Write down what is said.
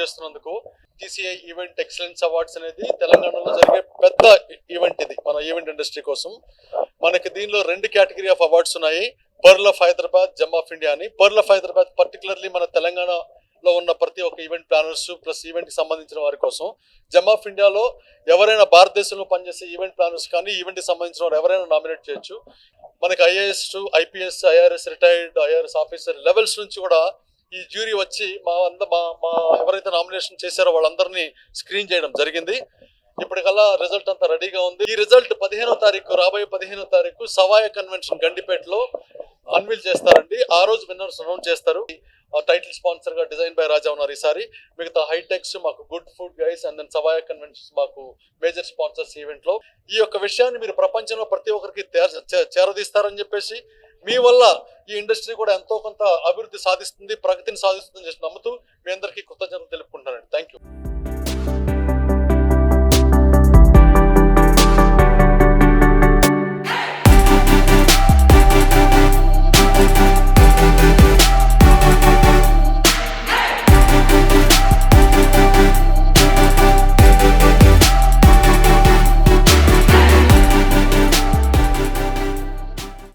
చేస్తున్నందుకు. TCI event excellence awards అనేది తెలంగాణలో జరిగే పెద్ద ఈవెంట్. ఇది మన ఈవెంట్ ఇండస్ట్రీ కోసం. మనకి దీనిలో 2 కేటగిరీ ఆఫ్ అవార్డ్స్ ఉన్నాయి. Pearl of Hyderabad, gem of India అని. పర్ల్ ఆఫ్ హైదరాబాద్ పర్టికులర్లీ మన తెలంగాణలో ఉన్న ప్రతి ఒక్క ఈవెంట్ ప్లానర్స్ ప్లస్ ఈవెంట్ కి సంబంధించిన వారి కోసం. జెమ్ ఆఫ్ ఇండియాలో ఎవరైనా భారతదేశంలో పనిచేసే ఈవెంట్ ప్లానర్స్ కానీ ఈవెంట్ కి సంబంధించిన వారు ఎవరైనా నామినేట్ చేయొచ్చు. మనకి IAS, IPS, IRS, retired IRS officer levels నుంచి కూడా ఈ జ్యూరీ వచ్చి మా ఎవరైతే నామినేషన్ చేశారో వాళ్ళందరినీ స్క్రీన్ చేయడం జరిగింది. ఇప్పటికల్లా రిజల్ట్ అంతా రెడీగా ఉంది. ఈ రిజల్ట్ 15వ తారీఖు, రాబోయే 15వ తారీఖు సవాయ కన్వెన్షన్ గండిపేటలో అన్వీల్ చేస్తారండి. ఆ రోజు విన్నర్స్ అనౌన్స్ చేస్తారు. టైటిల్ స్పాన్సర్ గా డిజైన్ బై రాజా ఉన్నారు ఈసారి. మిగతా హైటెక్స్ మాకు good food guys and then Savaya conventions మాకు మేజర్ స్పాన్సర్స్ ఈవెంట్ లో. ఈ యొక్క విషయాన్ని మీరు ప్రపంచంలో ప్రతి ఒక్కరికి చేరదీస్తారని చెప్పేసి, మీ వల్ల ఈ ఇండస్ట్రీ కూడా ఎంతో కొంత అభివృద్ధి సాధిస్తుంది, ప్రగతిని సాధిస్తుందని చెప్పి నమ్ముతూ మీ అందరికీ కృతజ్ఞతలు తెలుపు.